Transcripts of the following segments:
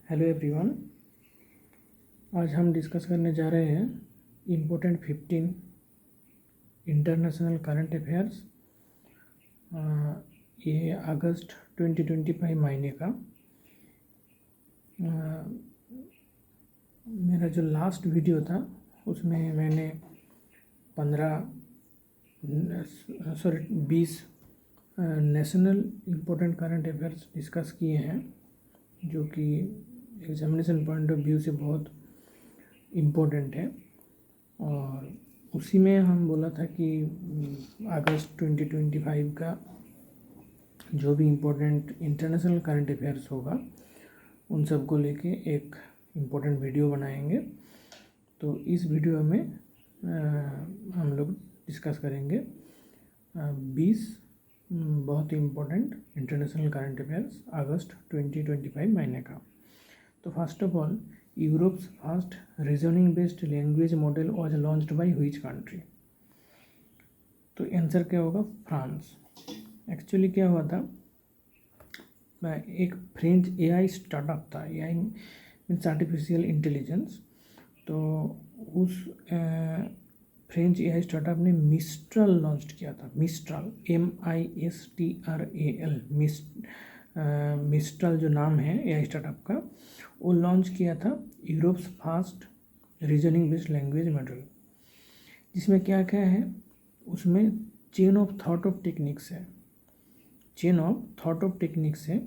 Hello everyone. आज हम discuss करने जा रहे हैं इम्पोर्टेंट 15 इंटरनेशनल करंट अफेयर्स। ये अगस्त 2025 महीने का मेरा जो लास्ट वीडियो था उसमें मैंने 20 national important current affairs discuss किए हैं, जो कि एग्जामिनेशन पॉइंट ऑफ व्यू से बहुत इम्पोर्टेंट है। और उसी में हम बोला था कि अगस्त 2025 का जो भी इम्पोर्टेंट इंटरनेशनल करंट अफेयर्स होगा उन सब को लेके एक इम्पोर्टेंट वीडियो बनाएंगे। तो इस वीडियो में हम लोग डिस्कस करेंगे 20 बहुत ही इम्पोर्टेंट इंटरनेशनल करंट अफेयर्स अगस्त 2025 महीने का। तो first of all, Europe's first reasoning based language model was launched by which country? तो आंसर क्या होगा? फ्रांस। एक्चुअली क्या हुआ था, एक फ्रेंच एआई स्टार्टअप था, एआई मीन्स आर्टिफिशियल इंटेलिजेंस। तो उस फ्रेंच एआई स्टार्टअप ने मिस्ट्रल लॉन्च किया था। मिस्ट्रल, MISTRAL, मिस्ट्रल जो नाम है एआई स्टार्टअप का, वो लॉन्च किया था Europe's first reasoning based language model. जिसमें क्या क्या है, उसमें chain of thought of techniques है। Chain of thought of techniques है।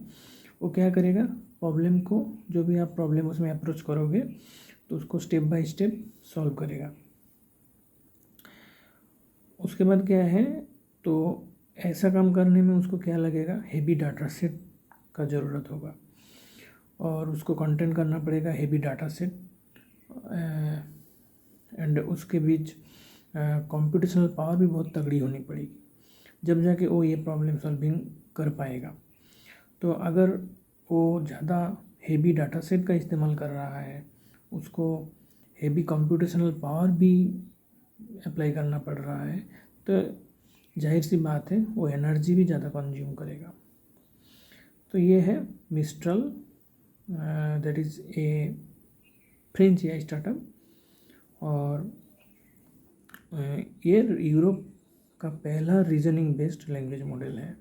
वो क्या करेगा, प्रॉब्लम को, जो भी आप प्रॉब्लम उसमें अप्रोच करोगे तो उसको स्टेप बाय स्टेप सॉल्व करेगा। उसके बाद क्या है, तो ऐसा काम करने में उसको क्या लगेगा, हेवी डाटा सेट का ज़रूरत होगा और उसको कंटेंट करना पड़ेगा हेवी डाटा सेट, एंड उसके बीच कंप्यूटेशनल पावर भी बहुत तगड़ी होनी पड़ेगी, जब जाके वो ये प्रॉब्लम सॉल्विंग कर पाएगा। तो अगर वो ज़्यादा हेवी डाटा सेट का इस्तेमाल कर रहा है, उसको हेवी कंप्यूटेशनल पावर भी अप्लाई करना पड़ रहा है, तो जाहिर सी बात है वो एनर्जी भी ज़्यादा कंज्यूम करेगा। तो ये है mistral, that is a French AI startup, और ये यूरोप का पहला रीजनिंग बेस्ड लैंग्वेज मॉडल है।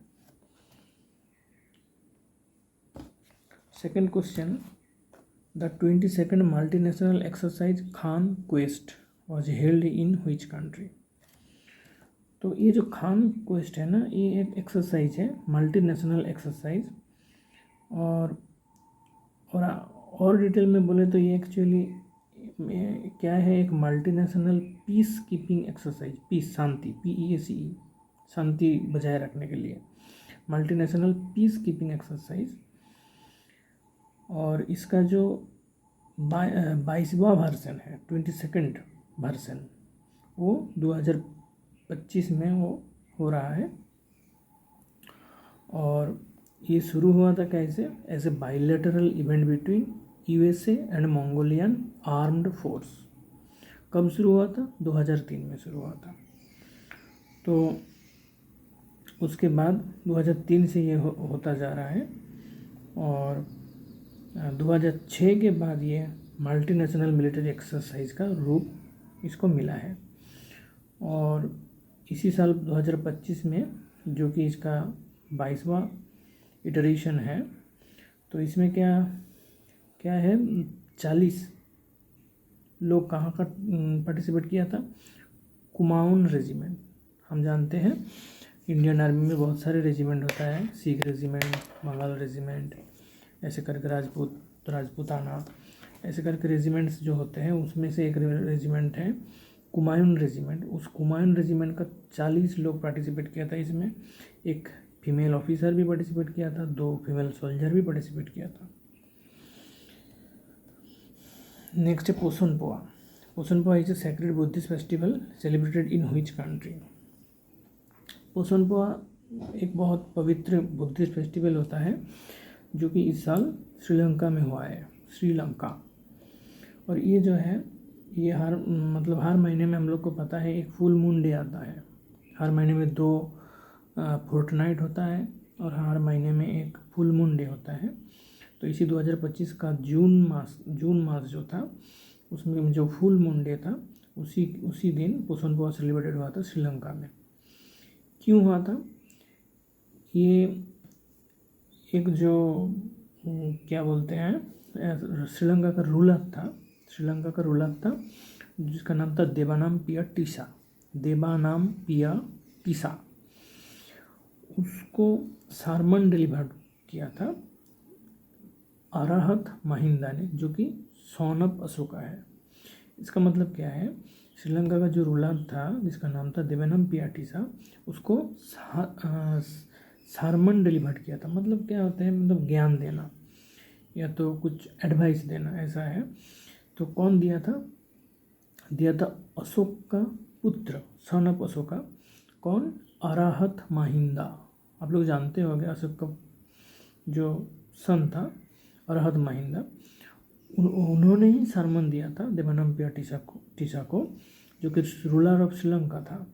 Second question, the 22nd multinational exercise Khan quest was held in which country? तो ये जो खान क्वेस्ट है ना, ये एक एक्सरसाइज है, मल्टीनेशनल एक्सरसाइज। और डिटेल में बोले तो ये एक्चुअली क्या है, एक multinational peace keeping exercise. Peace, शांति, PEACE, शांति बजाय रखने के लिए मल्टीनेशनल पीस कीपिंग एक्सरसाइज। और इसका जो 22वां वर्जन है, 22nd वर्जन, वो 2025 में वो हो रहा है। और ये शुरू हुआ था कैसे, as a bilateral event between USA and Mongolian armed force. कब शुरू हुआ था? 2003 में शुरू हुआ था। तो उसके बाद 2003 से ये होता जा रहा है, और 2006 के बाद ये मल्टीनेशनल मिलिट्री एक्सरसाइज का रूप इसको मिला है। और इसी साल 2025 में, जो कि इसका 22वां इटरेशन है, तो इसमें क्या है, 40 लोग कहाँ का पार्टिसिपेट किया था? कुमाऊन रेजिमेंट। हम जानते हैं इंडियन आर्मी में बहुत सारे रेजिमेंट होता है, सिख रेजिमेंट, बंगाल रेजिमेंट, ऐसे करके राजपूताना, ऐसे करके रेजिमेंट्स जो होते हैं, उसमें से एक रेजिमेंट है कुमायून रेजिमेंट। उस कुमायून रेजिमेंट का 40 लोग पार्टिसिपेट किया था। इसमें एक फीमेल ऑफिसर भी पार्टिसिपेट किया था, 2 फीमेल सोल्जर भी पार्टिसिपेट किया था। नेक्स्ट है Poson Poya. Poson Poya is a sacred Buddhist festival celebrated in which country? Poson Poya एक बहुत पवित्र बुद्धिस्ट फेस्टिवल होता है, जो कि इस साल श्रीलंका में हुआ है, श्रीलंका। और ये जो है, ये हर महीने में हम लोग को पता है एक फुल मून डे आता है। हर महीने में 2 फोर्टनाइट होता है, और हर महीने में एक फुल मून डे होता है। तो इसी 2025 का जून मास जो था उसमें जो फुल मून डे था उसी दिन पोषण पखवाड़ा सेलिब्रेटेड हुआ था श्रीलंका में। क्यों हुआ था? ये एक जो क्या बोलते हैं श्रीलंका का रूलर था जिसका नाम था देवानाम पिया टीसा। उसको सारमन डिलीवर किया था अराहत महिंदा ने, जो कि सन ऑफ अशोका है। इसका मतलब क्या है? श्रीलंका का जो रूलर था जिसका नाम था देवानाम पिया टीसा, उसको सारमन डिलीवर किया था। मतलब क्या होता है? मतलब ज्ञान देना या तो कुछ एडवाइस देना, ऐसा है। तो कौन दिया था अशोक का पुत्र, सन ऑफ अशोका। कौन? अराहत महिंदा। आप लोग जानते होंगे अशोक का जो सन था अराहत महिंदा, उन्होंने ही सरमन दिया था देवानाम पिया टीसा को, जो कि रूलर ऑफ श्रीलंका था।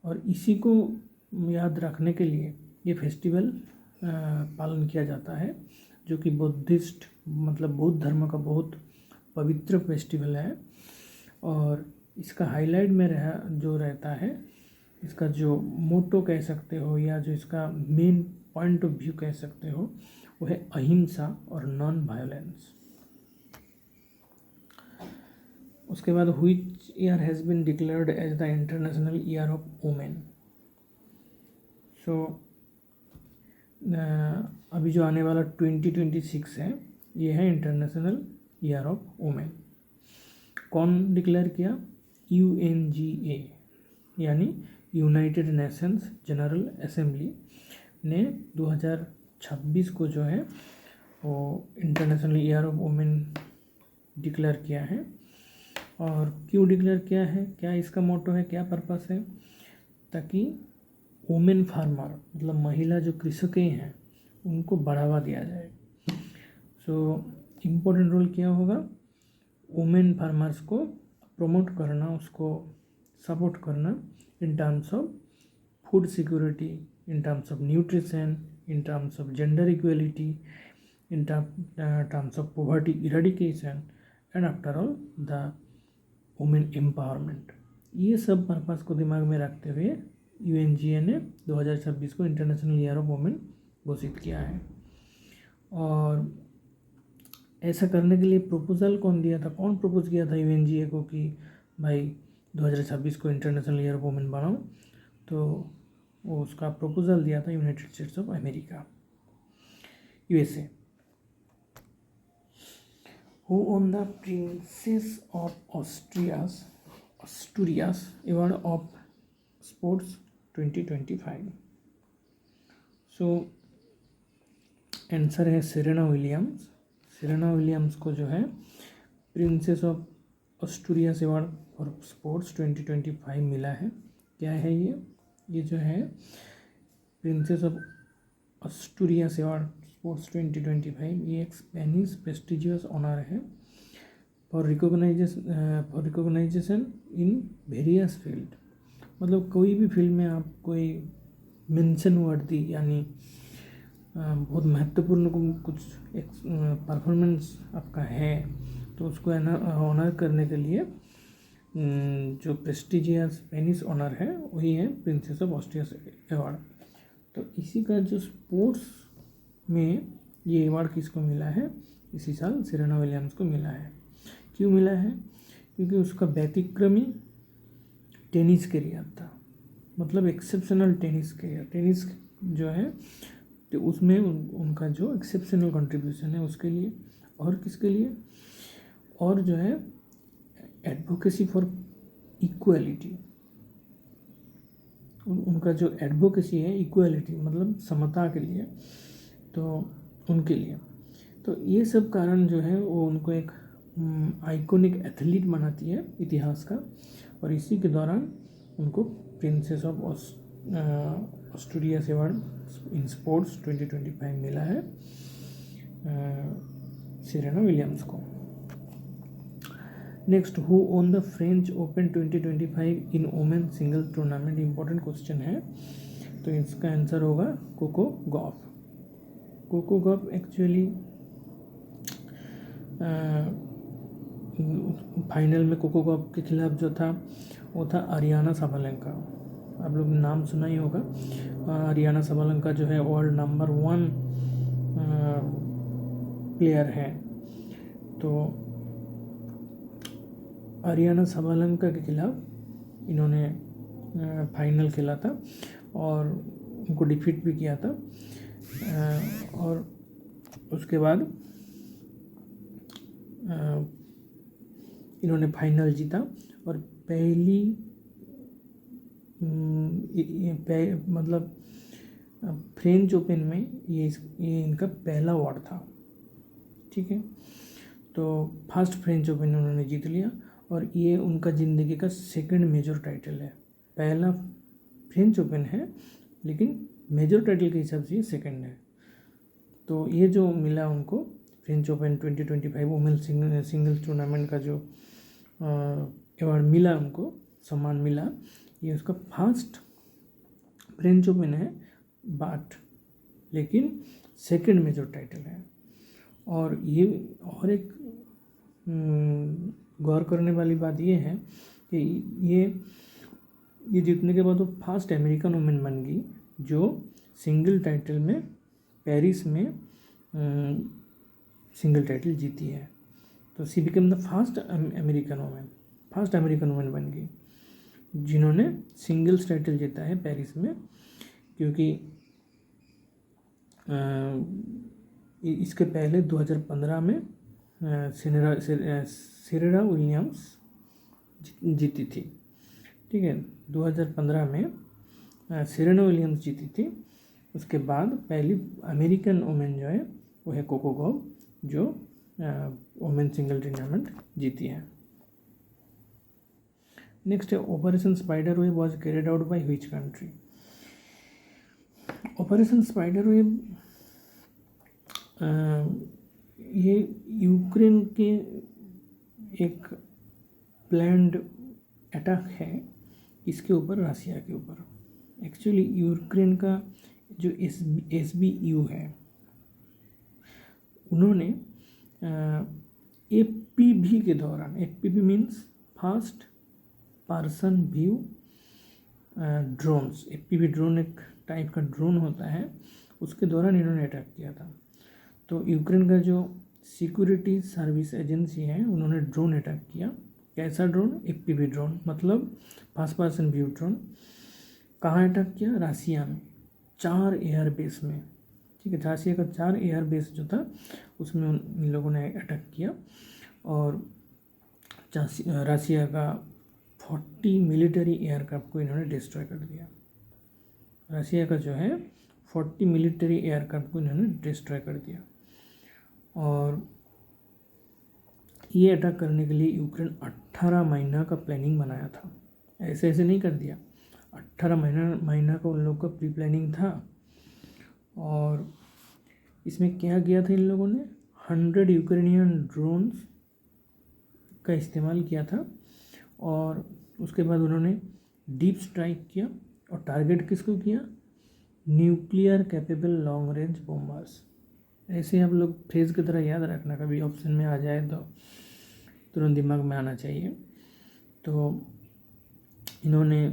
और इसी को याद रखने के लिए ये फेस्टिवल पालन किया जाता है, जो कि बुद्धिस्ट मतलब बौद्ध धर्म का बहुत पवित्र फेस्टिवल है। और इसका हाईलाइट में रहता है, इसका जो मोटो कह सकते हो या जो इसका मेन पॉइंट ऑफ व्यू कह सकते हो, वो है अहिंसा और नॉन वायलेंस। उसके बाद which year has been declared as the international year of women. So अभी जो आने वाला 2026 है, ये है इंटरनेशनल ईयर ऑफ वुमेन। कौन डिक्लेयर किया? UNGA यानी यूनाइटेड नेशंस जनरल असेंबली ने 2026 को जो है वो international year of women declare किया है। और क्यों डिक्लेयर किया है? क्या इसका मोटो है, क्या पर्पस है? ताकि वुमेन फार्मर मतलब महिला जो कृषकें हैं उनको बढ़ावा दिया जाए। सो इम्पोर्टेंट रोल क्या होगा? वुमेन फार्मर्स को प्रमोट करना, उसको सपोर्ट करना in terms of food security, in terms of nutrition, in terms of gender equality, in terms of poverty eradication and after all the women empowerment. ये सब purpose को दिमाग में रखते हुए UNGA ने 2026 को इंटरनेशनल ईयर ऑफ वुमेन घोषित किया है। और ऐसा करने के लिए प्रपोजल कौन दिया था? कौन प्रपोज किया था UNGA को कि भाई 2026 को इंटरनेशनल ईयर ऑफ वुमेन बनाओ? तो वो उसका प्रपोजल दिया था United States of America, USA। Who won the Princess of Asturias Award of Sports 2025? So answer है सेरेना विलियम्स को जो है princess of Asturias award for sports 2025 मिला है। क्या है ये जो है princess of Asturias award sports 2025, ये एक स्पेनिश प्रेस्टिजियस ऑनर है for recognization in various field. मतलब कोई भी फील्ड में आप कोई मेंशन वर्दी यानी बहुत महत्वपूर्ण कुछ एक परफॉर्मेंस आपका है, तो उसको ऑनर करने के लिए जो प्रेस्टिजियस स्पेनिश ऑनर है वही है प्रिंसेस ऑफ ऑस्ट्रिया अवार्ड। तो इसी का जो स्पोर्ट्स में ये अवार्ड किसको मिला है? इसी साल सेरेना विलियम्स को मिला है। क्यों मिला है? क्योंकि उसका व्यतिक्रमी टेनिस करियर था, मतलब एक्सेप्शनल टेनिस करियर। टेनिस जो है तो उसमें उनका जो एक्सेप्शनल कंट्रीब्यूशन है उसके लिए, और किसके लिए? और जो है एडवोकेसी फॉर इक्वालिटी, उनका जो एडवोकेसी है इक्वालिटी मतलब समता के लिए, तो उनके लिए। तो ये सब कारण जो है वो उनको एक आइकॉनिक एथलीट बनाती है इतिहास का, और इसी के दौरान उनको princess of Asturias award in sports 2025 मिला है सेरेना विलियम्स को। Next, who won the French Open 2025 in women single tournament? Important question है, तो इसका आंसर होगा Coco Gauff. Coco Gauff actually final में कोको गॉफ के खिलाफ जो था वो था अरियाना साबालेंका। आप लोग नाम सुना ही होगा। अरियाना साबालेंका जो है वर्ल्ड नंबर 1 प्लेयर है। तो अरियाना साबालेंका के खिलाफ इन्होंने फाइनल खेला था और उनको डिफीट भी किया था। और उसके बाद इन्होंने फाइनल जीता और पहली मतलब फ्रेंच ओपन में ये इनका पहला अवार्ड था। ठीक है, तो फर्स्ट फ्रेंच ओपन उन्होंने जीत लिया और ये उनका ज़िंदगी का सेकंड मेजर टाइटल है। पहला फ्रेंच ओपन है लेकिन मेजर टाइटल के हिसाब से ये सेकंड है। तो ये जो मिला उनको French Open 2025 women singles tournament का जो अवार्ड मिला, उनको सम्मान मिला, ये उसका फर्स्ट फ्रेंच ओपन है बट लेकिन सेकंड मेजर टाइटल है। और ये और एक गौर करने वाली बात ये है कि ये जीतने के बाद वो फर्स्ट अमेरिकन वुमेन बन गई जो सिंगल टाइटल में पेरिस में सिंगल टाइटल जीती है। तो she become the first American women बन गई जिन्होंने सिंगल्स टाइटल जीता है पेरिस में, क्योंकि इसके पहले 2015 में सेरेना विलियम्स जीती थी। ठीक है, 2015 में सेरेना विलियम्स जीती थी। उसके बाद पहली अमेरिकन वुमेन जो है वो है कोको गॉफ, जो वुमेन सिंगल टूर्नामेंट जीती है। नेक्स्ट है operation spider web was carried out by which country. Operation spider web ये यूक्रेन के एक प्लान्ड अटैक है इसके ऊपर, रसिया के ऊपर। एक्चुअली यूक्रेन का जो SBU है उन्होंने FPV के दौरान, FPV means first person view drones, FPV drone एक टाइप का ड्रोन होता है, उसके दौरान इन्होंने अटैक किया था। तो यूक्रेन का जो सिक्योरिटी सर्विस एजेंसी है उन्होंने ड्रोन अटैक किया। कैसा ड्रोन? FPV ड्रोन, मतलब फर्स्ट पर्सन व्यू ड्रोन। कहाँ अटैक किया? रसिया में 4 एयरबेस में। ठीक है, रसिया का 4 एयरबेस जो था उसमें इन लोगों ने अटैक किया और रसिया का 40 मिलिट्री एयरक्राफ्ट को इन्होंने डिस्ट्रॉय कर दिया। रसिया का जो है 40 मिलिट्री एयरक्राफ्ट को इन्होंने डिस्ट्रॉय कर दिया। और ये अटैक करने के लिए यूक्रेन 18 महीना का प्लानिंग बनाया था, ऐसे ऐसे नहीं कर दिया। 18 महीना का उन लोग का प्री प्लानिंग था। और इसमें क्या किया था इन लोगों ने? 100 यूक्रेनियन ड्रोन्स का इस्तेमाल किया था और उसके बाद उन्होंने डीप स्ट्राइक किया। और टारगेट किसको किया? Nuclear capable long range bombers. ऐसे आप लोग फ्रेज की तरह याद रखना, कभी ऑप्शन में आ जाए तो तुरंत दिमाग में आना चाहिए। तो इन्होंने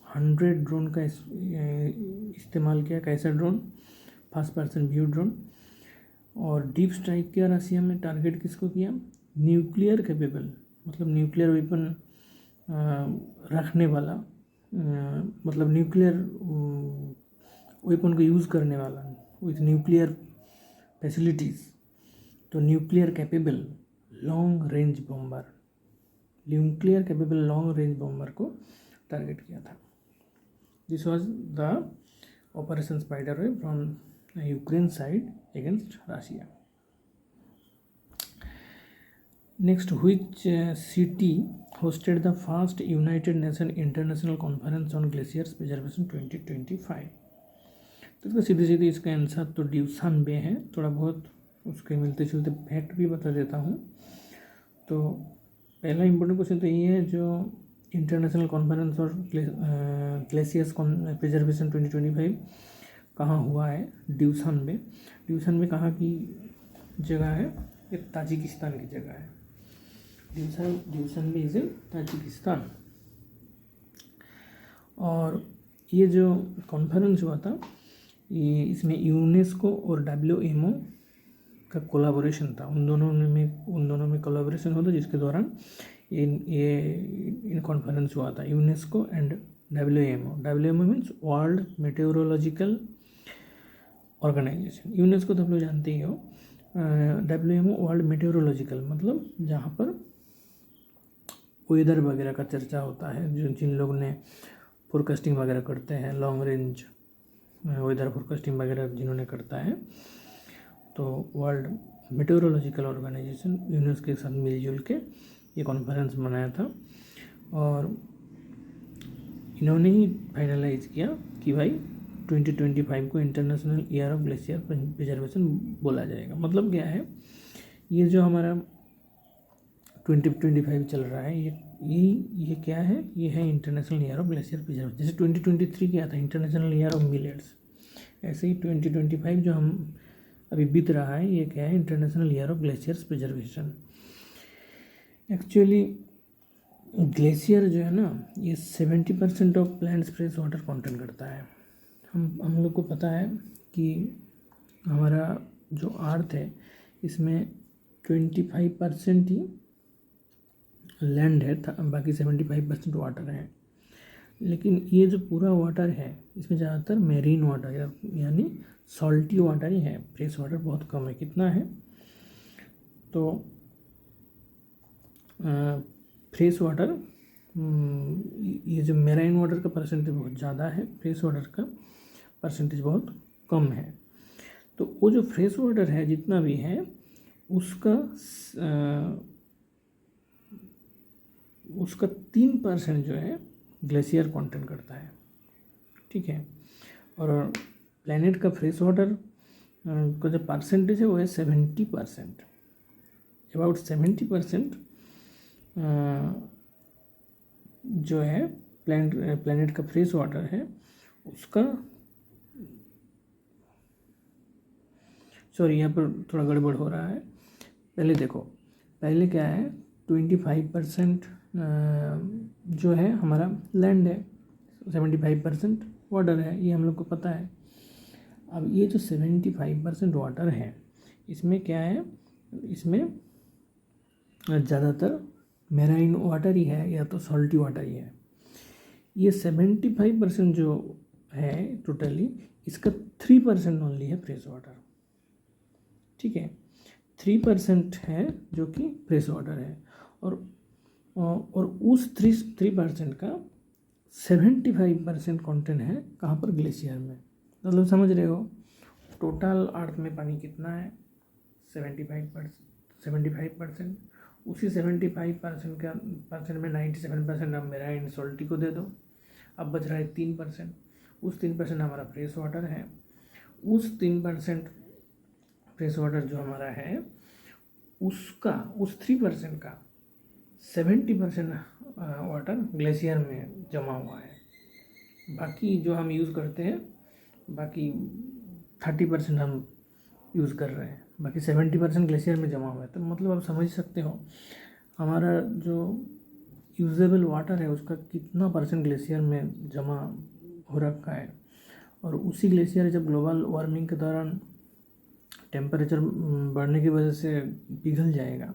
100 ड्रोन का इस्तेमाल किया। कैसा drone? First person view drone. और डीप स्ट्राइक किया रसिया में। टारगेट किसको किया? न्यूक्लियर कैपेबल, मतलब न्यूक्लियर वेपन रखने वाला, मतलब न्यूक्लियर वेपन को यूज़ करने वाला विथ न्यूक्लियर फैसिलिटीज़। तो nuclear capable long range bomber, nuclear capable long range bomber को टारगेट किया था। This was the operation spider web from Ukraine side against Russia. Next, which city hosted the first United Nations International Conference on Glaciers Preservation 2025? तो इसका सीधे सीधे इसका answer तो ड्यूशानबे है। थोड़ा बहुत उसके मिलते जुलते फैक्ट भी बता देता हूँ। तो पहला इम्पोर्टेंट क्वेश्चन तो ये है, जो इंटरनेशनल कॉन्फ्रेंस और ग्लेशियर्स प्रिजर्वेशन 2025 कहाँ हुआ है? ड्यूशानबे। ड्यूशानबे कहाँ की जगह है? ये ताजिकिस्तान की जगह है। ड्यूशनबे इज़ इन ताजिकिस्तान। और ये जो कॉन्फ्रेंस हुआ था, ये इसमें यूनेस्को और WMO का कोलाबोरेशन था। उन दोनों में कोलाबोरेशन हुआ था, जिसके दौरान इन कॉन्फ्रेंस हुआ था, UNESCO and WMO। WMO means world meteorological organisation. UNESCO तो आप लोग जानते ही हो। WMO वर्ल्ड मेटेरोलॉजिकल मतलब जहाँ पर वेदर वगैरह का चर्चा होता है, जिन लोग ने फोरकास्टिंग वगैरह करते हैं, लॉन्ग रेंज वेदर फोरकास्टिंग वगैरह जिन्होंने करता है, तो वर्ल्ड मेटेरोलॉजिकल ऑर्गेनाइजेशन यूनेस्को के साथ मिलजुल के ये कॉन्फ्रेंस बनाया था। और इन्होंने ही फाइनलाइज किया कि भाई 2025 को international year of glacier preservation बोला जाएगा। मतलब क्या है, ये जो हमारा 2025 चल रहा है, ये क्या है, ये है international year of glacier preservation. जैसे 2023 क्या था, इंटरनेशनल ईयर ऑफ मिलेट्स, ऐसे ही 2025 जो हम अभी बीत रहा है, ये क्या है, international year of glaciers preservation. Actually glacier जो है ना, ये 70% of planets fresh water content करता है। हम लोग को पता है कि हमारा जो अर्थ है, इसमें 25% ही लैंड है, बाकी 75% वाटर है। लेकिन ये जो पूरा वाटर है, इसमें ज़्यादातर मेरीन वाटर यानी सॉल्टी वाटर ही है, फ्रेश वाटर बहुत कम है। कितना है, तो फ्रेश वाटर, ये जो मेराइन वाटर का परसेंटेज बहुत ज़्यादा है, फ्रेश वाटर का परसेंटेज बहुत कम है। तो वो जो फ्रेश वाटर है जितना भी है, उसका 3% जो है ग्लेशियर कंटेंट करता है, ठीक है। और प्लैनेट का फ्रेश वाटर का जो परसेंटेज है वो है 70%। अबाउट 70% जो है प्लैनेट का फ्रेश वाटर है, उसका, सॉरी यहाँ पर थोड़ा गड़बड़ हो रहा है। पहले देखो, पहले क्या है, 25% जो है हमारा लैंड है, 75% वाटर है, ये हम लोग को पता है। अब ये जो 75% वाटर है, इसमें क्या है, इसमें ज़्यादातर मेराइन वाटर ही है या तो सॉल्टी वाटर ही है। ये 75% जो है टोटली, इसका 3% ओनली है फ्रेश वाटर, ठीक है। 3% है जो कि फ्रेश वाटर है। और उस 3% का 75% कंटेंट है कहाँ पर, ग्लेशियर में। मतलब समझ रहे हो, टोटल अर्थ में पानी कितना है, 75%। उसी 75% में 97% आप मेराइन सॉल्टी को दे दो, अब बच रहा है 3%। उस 3% हमारा फ्रेश वाटर है। उस 3% फ्रेश वाटर जो हमारा है, उसका, उस 3% का 70% वाटर ग्लेशियर में जमा हुआ है। बाकी जो हम यूज़ करते हैं, बाकी 30% हम यूज़ कर रहे हैं, बाकी 70% ग्लेशियर में जमा हुआ है। तो मतलब आप समझ सकते हो हमारा जो यूजेबल वाटर है उसका कितना परसेंट ग्लेशियर में जमा हो रखा है। और उसी ग्लेशियर जब ग्लोबल वार्मिंग के दौरान टेम्परेचर बढ़ने की वजह से पिघल जाएगा,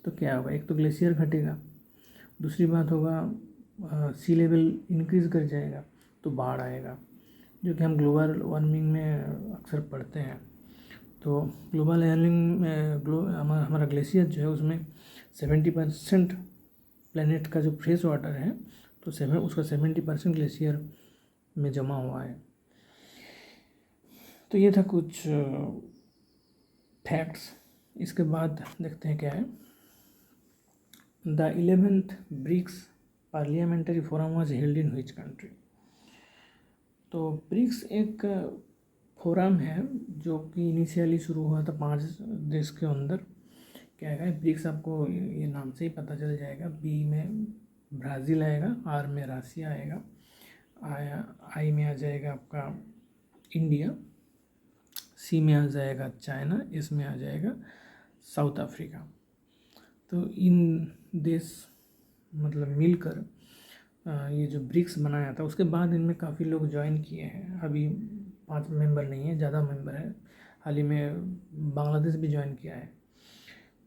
तो क्या होगा, एक तो ग्लेशियर घटेगा, दूसरी बात होगा सी लेवल इंक्रीज़ कर जाएगा, तो बाढ़ आएगा, जो कि हम ग्लोबल वार्मिंग में अक्सर पढ़ते हैं। तो ग्लोबल वार्मिंग में हमारा ग्लेशियर जो है, उसमें 70% प्लैनेट का जो फ्रेश वाटर है, तो उसका 70% ग्लेशियर में जमा हुआ है। तो ये था कुछ फैक्ट्स। इसके बाद देखते हैं क्या है। The 11th BRICS parliamentary forum was held in which country. तो ब्रिक्स एक फोरम है जो कि इनिशियली शुरू हुआ था 5 देश के अंदर। क्या है ब्रिक्स, आपको ये नाम से ही पता चल जाएगा। बी में ब्राज़ील आएगा, आर में रसिया आएगा, आई में आ जाएगा आपका इंडिया, सी में आ जाएगा चाइना, एस में आ जाएगा साउथ अफ्रीका। तो इन देश मतलब मिलकर ये जो ब्रिक्स बनाया था, उसके बाद इनमें काफ़ी लोग ज्वाइन किए हैं। अभी 5 मेंबर नहीं है, ज़्यादा मेंबर है। हाल ही में बांग्लादेश भी ज्वाइन किया है।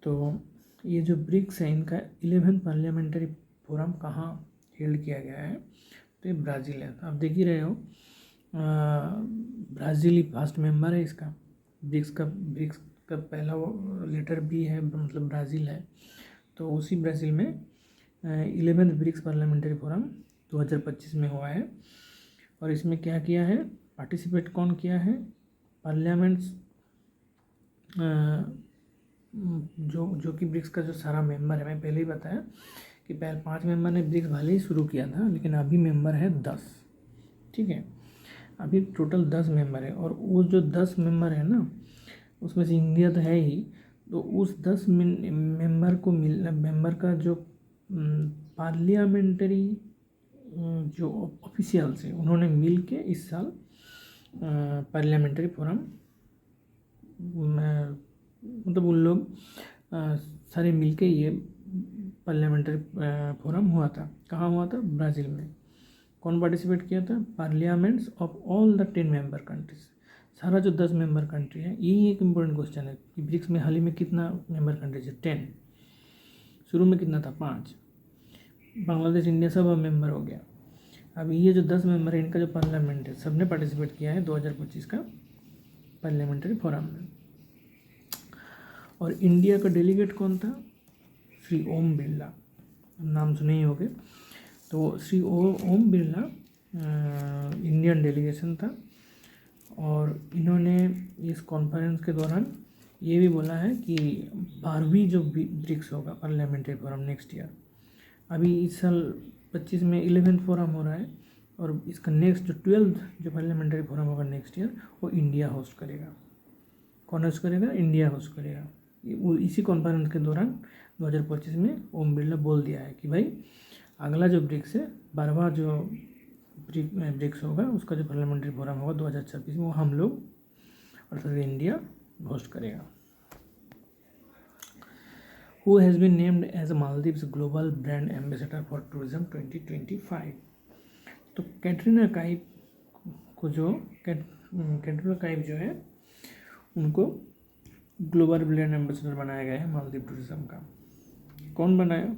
तो ये जो ब्रिक्स है, इनका 11th पार्लियामेंट्री फोरम कहाँ हेल्ड किया गया है, तो ये ब्राज़ील है। आप देख ही रहे हो, ब्राज़ील ही फर्स्ट मेंबर है इसका। ब्रिक्स का पहला वो लेटर भी है, मतलब ब्राज़ील है। तो उसी ब्राज़ील में 11th ब्रिक्स पार्लियामेंट्री फोरम 2025 में हुआ है। और इसमें क्या किया है, पार्टिसिपेट कौन किया है, पार्लियामेंट्स जो कि ब्रिक्स का जो सारा मेंबर है, मैं पहले ही बताया कि पहले 5 मेंबर ने ब्रिक्स भले ही शुरू किया था, लेकिन अभी मेंबर है 10। ठीक है, अभी टोटल 10 मेंबर है। और वो जो 10 मेंबर है ना, उसमें से इंडिया तो है ही। तो उस 10 मेंबर का जो पार्लियामेंट्री जो ऑफिशियल्स है, उन्होंने मिल के इस साल पार्लियामेंट्री फोरम मतलब उन लोग सारे मिलके ये पार्लियामेंट्री फोरम हुआ था। कहाँ हुआ था, ब्राज़ील में। कौन पार्टिसिपेट किया था, parliaments of all the 10 member countries. सारा जो 10 मेंबर कंट्री है, यही एक इम्पोर्टेंट क्वेश्चन है कि ब्रिक्स में हाल ही में कितना मेंबर कंट्रीज है, 10। शुरू में कितना था, 5। बांग्लादेश, इंडिया सब अब मेंबर हो गया। अब ये जो 10 मेंबर है, इनका जो पार्लियामेंट है, सबने पार्टिसिपेट किया है 2025 का पार्लियामेंट्री फोरम में। और इंडिया का डेलीगेट कौन था, श्री ओम बिरला, नाम सुने ही होंगे। तो श्री ओम बिरला इंडियन डेलीगेशन था। और इन्होंने इस कॉन्फ्रेंस के दौरान ये भी बोला है कि 12वीं जो ब्रिक्स होगा पार्लियामेंट्री फोरम नेक्स्ट ईयर, अभी इस साल 25 में 11th फोरम हो रहा है, और इसका नेक्स्ट जो 12th जो पार्लियामेंट्री फोरम होगा नेक्स्ट ईयर, वो इंडिया होस्ट करेगा। कौन होस्ट करेगा, इंडिया होस्ट करेगा। इसी कॉन्फ्रेंस के दौरान 2025 में ओम बिरला बोल दिया है कि भाई अगला जो ब्रिक्स है, 12वां जो ब्रिक्स होगा, उसका जो पार्लियामेंट्री फोरम होगा 2026 में, वो हम लोग अर्थात इंडिया होस्ट करेगा। Who has been named as Maldives Global Brand Ambassador for Tourism 2025? तो कैटरीना काइफ को जो कैटरीना काइफ जो है, उनको ग्लोबल ब्रांड एम्बेसडर बनाया गया है मालदीव टूरिज्म का। कौन बनाया,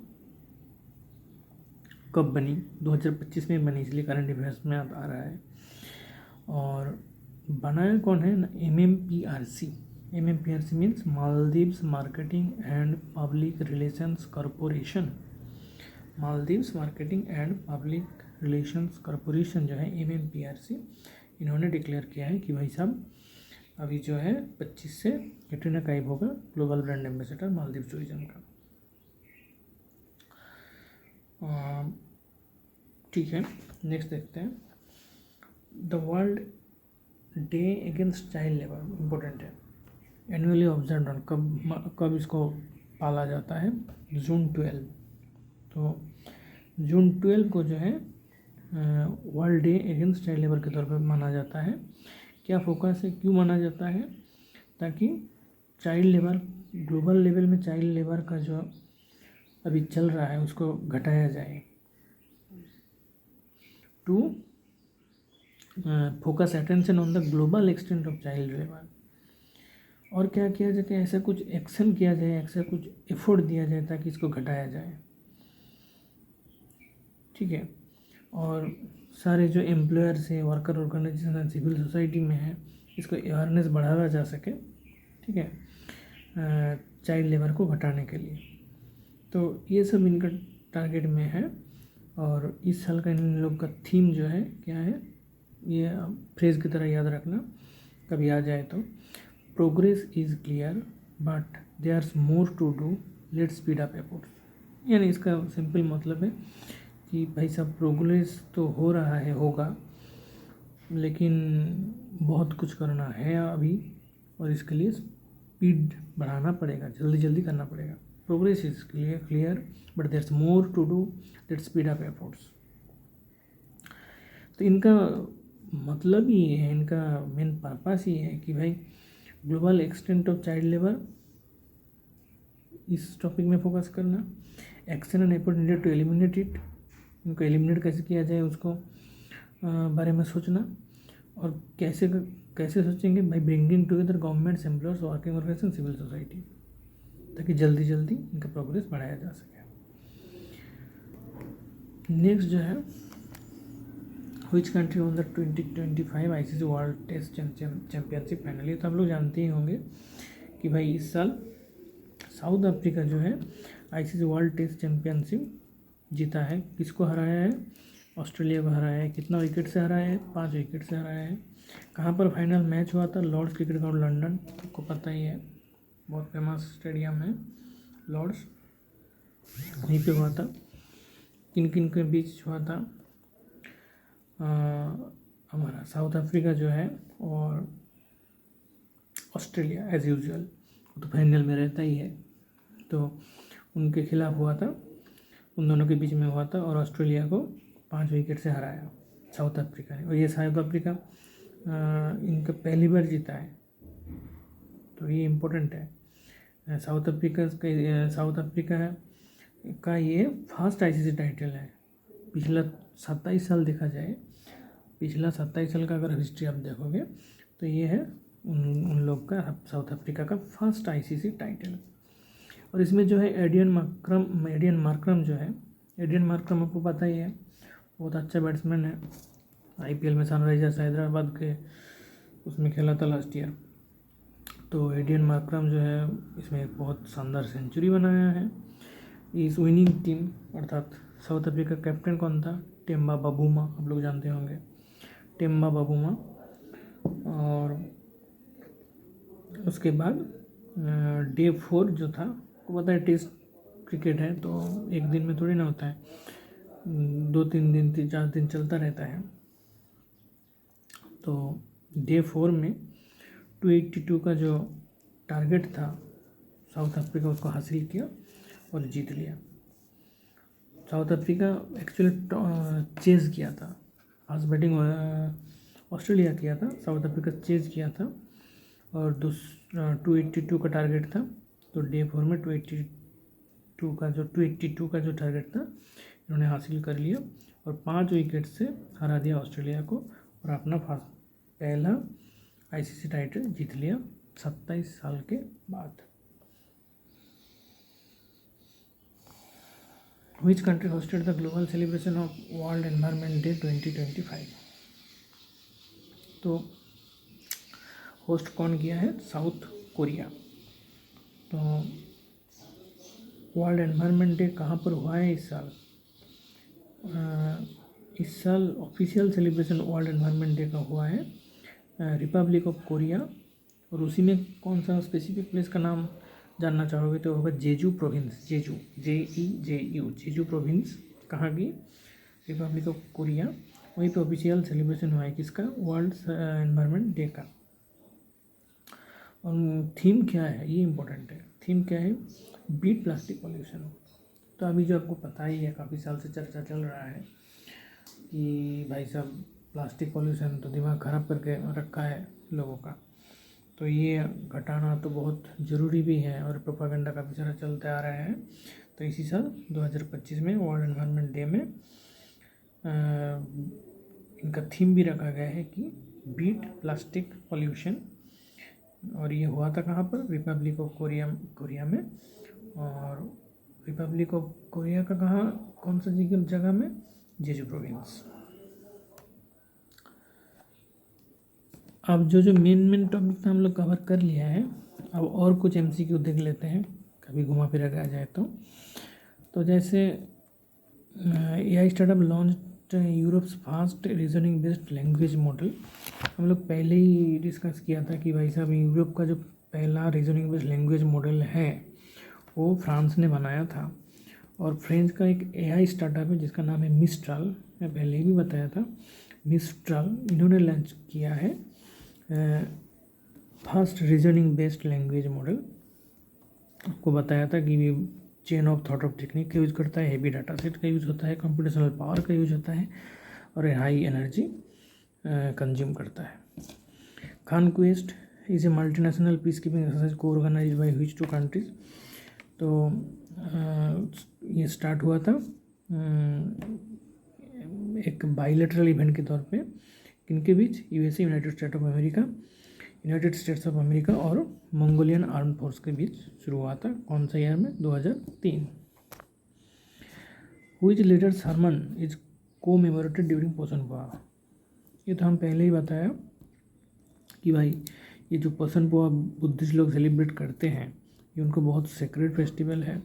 कब बनी, 2025 में बनी, इसलिए करंट अफेयर्स में आ रहा है। और बनाया कौन है ना, MMPRC means Maldives marketing and public relations corporation. Maldives marketing and public relations corporation जो है MMPRC, इन्होंने डिक्लेयर किया है कि भाई साहब अभी जो है 25 से कैटरीना काइफ होगा global brand ambassador Maldives tourism का। ठीक है, नेक्स्ट देखते हैं। The world day against child labour, important है, एनुअली ऑब्जर्व ऑन, कब इसको पाला जाता है, जून 12। तो जून 12 को जो है world day against child labour के तौर पर माना जाता है। क्या फोकस है, क्यों माना जाता है, ताकि चाइल्ड लेबर, ग्लोबल लेवल में चाइल्ड लेबर का जो अभी चल रहा है उसको घटाया जाए। To focus attention on the global extent of child labour. और क्या किया जाए, ऐसा कुछ एक्शन किया जाए, ऐसा कुछ एफर्ट दिया जाए ताकि इसको घटाया जाए। ठीक है, और सारे जो एम्प्लॉयर्स है, वर्कर ऑर्गेनाइजेशन है, सिविल सोसाइटी में है, इसको अवेयरनेस बढ़ाया जा सके। ठीक है, चाइल्ड लेबर को घटाने के लिए। तो ये सब इनका टारगेट में है। और इस साल का इन लोग का थीम जो है क्या है, ये फ्रेज की तरह याद रखना कभी आ जाए तो, progress is clear but there's more to do, let's speed up efforts. यानी इसका सिंपल मतलब है कि भाई साहब प्रोग्रेस तो हो रहा है, होगा, लेकिन बहुत कुछ करना है अभी, और इसके लिए स्पीड बढ़ाना पड़ेगा, जल्दी जल्दी करना पड़ेगा। Progress is clear but there is more to do, let's speed up efforts. तो इनका मतलब ही है, इनका मेन पर्पस ही है कि भाई global extent of child labour इस टॉपिक में फोकस करना। Action and effort needed to eliminate it, इनको एलिमिनेट कैसे किया जाए उसको बारे में सोचना। और कैसे कैसे सोचेंगे, by bringing together governments, employers, working organisation, civil society, ताकि जल्दी जल्दी इनका प्रोग्रेस बढ़ाया जा सके। नेक्स्ट जो है, which country on the 2025 ICC world test championship finally. तो आप लोग जानते ही होंगे कि भाई इस साल साउथ अफ्रीका जो है ICC वर्ल्ड टेस्ट चैम्पियनशिप जीता है। किसको हराया है? ऑस्ट्रेलिया को हराया है। कितना विकेट से हराया है? 5 विकेट से हराया है। कहाँ पर फाइनल मैच हुआ था? लॉर्ड्स क्रिकेट ग्राउंड लंदन, आपको पता ही है, बहुत फेमस स्टेडियम है लॉर्ड्स, वहीं पे हुआ था। किन किन के बीच हुआ था? हमारा साउथ अफ्रीका जो है और ऑस्ट्रेलिया एज यूजुअल, तो फाइनल में रहता ही है, तो उनके खिलाफ हुआ था, उन दोनों के बीच में हुआ था और ऑस्ट्रेलिया को 5 विकेट से हराया साउथ अफ्रीका ने। और ये साउथ अफ्रीका इनका पहली बार जीता है, तो ये इम्पोर्टेंट है। साउथ अफ्रीका का ये फर्स्ट ICC टाइटल है। पिछला 27 साल देखा जाए, पिछला 27 साल का अगर हिस्ट्री आप देखोगे तो ये है उन लोग का, साउथ अफ्रीका का फर्स्ट ICC टाइटल। और इसमें जो है एडियन मार्क्रम जो है, एडियन मार्क्रम आपको पता ही है, बहुत अच्छा बैट्समैन है। IPL में सनराइजर्स हैदराबाद के उसमें खेला था लास्ट ईयर। तो एडियन मार्क्रम जो है इसमें एक बहुत शानदार सेंचुरी बनाया है। इस विनिंग टीम अर्थात साउथ अफ्रीका का कैप्टन कौन था? टेम्बा बाबूमा, आप लोग जानते होंगे, टेम्बा बाबूमा। और उसके बाद डे 4 जो था, आपको पता है टेस्ट क्रिकेट है तो एक दिन में थोड़ी ना होता है, 2-3 दिन 4 दिन चलता रहता है। तो डे 4 में 282 का जो टारगेट था साउथ अफ्रीका उसको हासिल किया और जीत लिया। साउथ अफ्रीका एक्चुअली चेज़ किया था, फास्ट बैटिंग ऑस्ट्रेलिया किया था, साउथ अफ्रीका चेज़ किया था और 282 का टारगेट था। तो डे 4 में 282 का जो टारगेट था इन्होंने हासिल कर लिया और 5 विकेट से हरा दिया ऑस्ट्रेलिया को और अपना पहला ICC टाइटल जीत लिया 27 साल के बाद। Which country hosted the global celebration of World Environment Day 2025? तो होस्ट कौन किया है? South Korea. तो वर्ल्ड एनवायरनमेंट डे कहाँ पर हुआ है इस साल? इस साल official celebration world environment day का हुआ है रिपब्लिक ऑफ कोरिया। और उसी में कौन सा स्पेसिफिक प्लेस का नाम जानना चाहोगे तो होगा जेजू प्रोविंस, जेजू JEJU, जेजू प्रोविंस कहाँ की? Republic of Korea. वहीं पे ऑफिशियल सेलिब्रेशन हुआ है किसका? वर्ल्ड एनवायरनमेंट डे का। और थीम क्या है, ये इम्पोर्टेंट है। थीम क्या है? Beat plastic pollution. तो अभी जो आपको पता ही है, काफ़ी साल से चर्चा चल रहा है कि भाई साहब प्लास्टिक पॉल्यूशन तो दिमाग ख़राब करके रखा है लोगों का, तो ये घटाना तो बहुत ज़रूरी भी है और प्रोपागेंडा काफ़ी सारा चलते आ रहा है। तो इसी साल 2025 में वर्ल्ड एनवायरनमेंट डे में इनका थीम भी रखा गया है कि बीट प्लास्टिक पॉल्यूशन। और ये हुआ था कहाँ पर? रिपब्लिक ऑफ कोरिया में। और रिपब्लिक ऑफ कोरिया का कहाँ, कौन सा जगह में? जेजू प्रोविंस। अब जो मेन टॉपिक था हम लोग कवर कर लिया है। अब और कुछ MCQ देख लेते हैं, कभी घुमा फिरा के आ जाए तो जैसे AI startup launch Europe's fast reasoning based language model. हम लोग पहले ही डिस्कस किया था कि भाई साहब यूरोप का जो पहला रीजनिंग बेस्ड लैंग्वेज मॉडल है वो फ्रांस ने बनाया था। और फ्रेंच का एक AI स्टार्टअप है जिसका नाम है मिस्ट्राल, मैं पहले ही भी बताया था। मिस्ट्राल इन्होंने लॉन्च किया है fast reasoning based language model. आपको बताया था कि chain of thought of technique का यूज़ करता है, हेवी डाटा सेट का यूज़ होता है, कंप्यूटेशनल पावर का यूज़ होता है और हाई एनर्जी कंज्यूम करता है। Conquest is a multinational peace keeping exercise को ऑर्गेनाइज बाय व्हिच 2 कंट्रीज? तो ये स्टार्ट हुआ था एक बाइलेटरल इवेंट के तौर पे किनके बीच, USA United States of America और मंगोलियन आर्म फोर्स के बीच शुरू हुआ था। कौन सा ईयर में? 2003। Which letter sermon is commemorated during Poson Poya. ये तो हम पहले ही बताया कि भाई ये जो पोसनपुआ बुद्धिस्ट लोग सेलिब्रेट करते हैं ये उनको बहुत सेक्रेट फेस्टिवल है।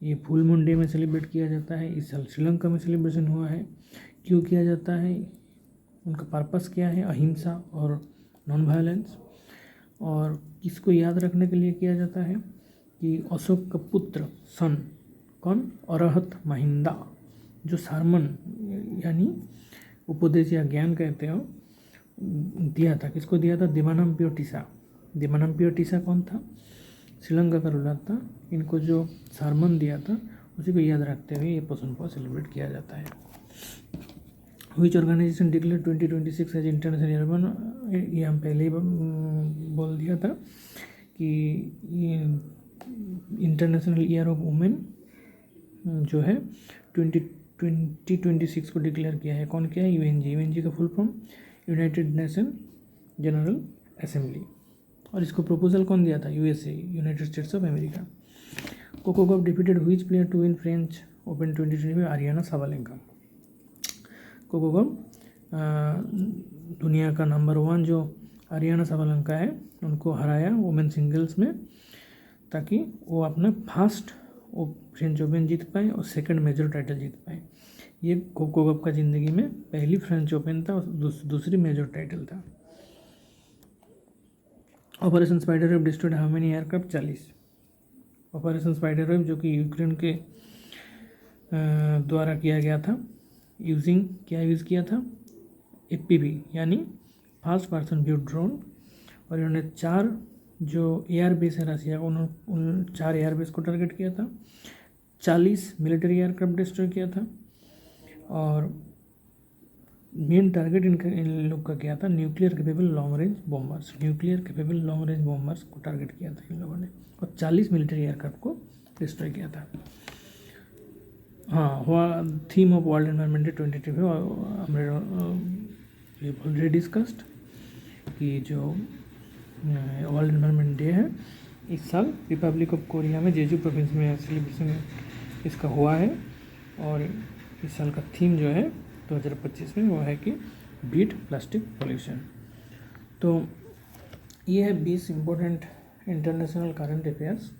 ये फुल मून डे में सेलिब्रेट किया जाता है। इस साल श्रीलंका में सेलिब्रेशन हुआ है। क्यों किया जाता है? उनका पर्पस क्या है? अहिंसा और नॉन वायलेंस। और किसको याद रखने के लिए किया जाता है कि अशोक का पुत्र सन कौन? अरहत महिंदा, जो सारमन यानी उपदेश या ज्ञान कहते हो दिया था। किसको दिया था? देवानंपियो टिसा। देवानंपियो टिसा कौन था? श्रीलंका का रूलर था। इनको जो सारमन दिया था उसी को याद रखते हुए ये पोसनपुआ सेलिब्रेट किया जाता है। Which organisation declare 2026 as international year. ये हम पहले ही बोल दिया था कि इंटरनेशनल ईयर ऑफ वुमेन जो है 2026 को डिक्लेयर किया है। कौन किया है? यूएनजी का full form United Nation General Assembly. और इसको प्रपोजल कौन दिया था? USA, United States of America. Coco Gauff defeated which player to win French Open 2020 में? Ariana Sabalenka. कोको गॉफ दुनिया का नंबर 1 जो आरियाना साबालेंका है उनको हराया वुमेन सिंगल्स में, ताकि वो अपना फर्स्ट फ्रेंच ओपन जीत पाए और सेकंड मेजर टाइटल जीत पाए। ये कोको गॉफ का ज़िंदगी में पहली फ्रेंच ओपन था और दूसरी मेजर टाइटल था। Operation spider web destroyed how many aircraft? 40। Operation spider web जो कि यूक्रेन के द्वारा किया गया था। क्या यूज़ किया था? FPV यानी फास्ट पर्सन व्यू ड्रोन। और इन्होंने 4 जो एयरबेस है रसिया का उन 4 एयरबेस को टारगेट किया था। 40 मिलिट्री एयरक्राफ्ट डिस्ट्रॉय किया था। और मेन टारगेट इन लोग का क्या था? Nuclear capable long range bombers को टारगेट किया था इन लोगों ने, और 40 मिलिट्री एयरक्राफ्ट को डिस्ट्रॉय किया था। हाँ, हुआ theme of world environment day 2022 हमने ऑलरेडी डिस्कस्ड कि जो वर्ल्ड एनवायरनमेंट डे है इस साल रिपब्लिक ऑफ कोरिया में जेजू प्रोविंस में सेलिब्रेशन इसका हुआ है। और इस साल का थीम जो है 2025 में वो है कि बीट प्लास्टिक पोल्यूशन। तो ये है 20 इम्पोर्टेंट इंटरनेशनल करंट अफेयर्स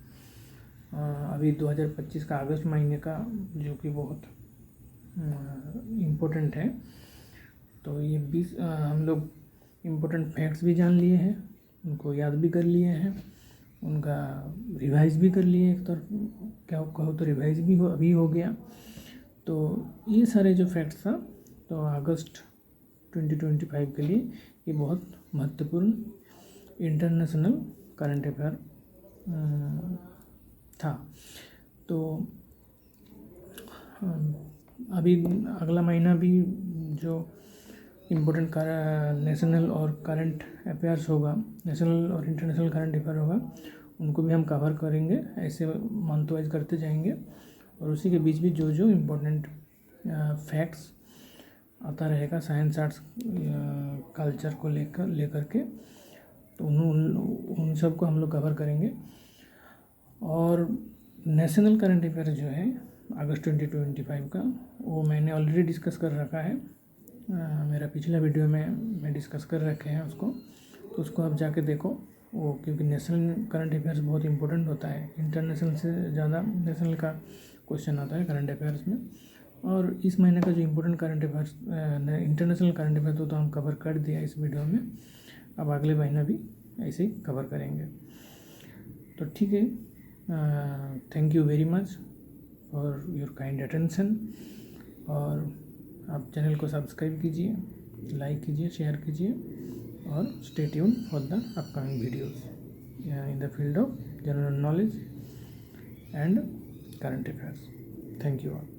अभी 2025 का अगस्त महीने का, जो कि बहुत इम्पोर्टेंट है। तो ये 20 हम लोग इम्पोर्टेंट फैक्ट्स भी जान लिए हैं, उनको याद भी कर लिए हैं, उनका रिवाइज भी कर लिए। एक तरफ क्या कहो तो रिवाइज भी अभी हो गया। तो ये सारे जो फैक्ट्स था तो अगस्त 2025 के लिए ये बहुत महत्वपूर्ण इंटरनेशनल करंट अफेयर था। तो अभी अगला महीना भी जो इम्पोर्टेंट नेशनल और करंट अफेयर्स होगा, नेशनल और इंटरनेशनल करंट अफेयर होगा, उनको भी हम कवर करेंगे। ऐसे मंथ वाइज करते जाएंगे। और उसी के बीच भी जो इम्पोर्टेंट फैक्ट्स आता रहेगा साइंस आर्ट्स कल्चर को लेकर के, तो उन सब को हम लोग कवर करेंगे। और नेशनल करंट अफेयर जो है अगस्त 2025 का, वो मैंने ऑलरेडी डिस्कस कर रखा है। मेरा पिछला वीडियो में मैं डिस्कस कर रखे हैं उसको, तो उसको आप जाके देखो वो, क्योंकि नेशनल करंट अफेयर्स बहुत इंपॉर्टेंट होता है। इंटरनेशनल से ज़्यादा नेशनल का क्वेश्चन आता है करंट अफेयर्स में। और इस महीने का जो important current affairs international current affair तो हम कवर कर दिया इस वीडियो में। अब अगले महीना भी ऐसे ही कवर करेंगे। तो ठीक है, thank you very much for your kind attention. और आप चैनल को सब्सक्राइब कीजिए, लाइक कीजिए, शेयर कीजिए और stay tune for the upcoming videos in the field of general knowledge and current affairs. Thank you all.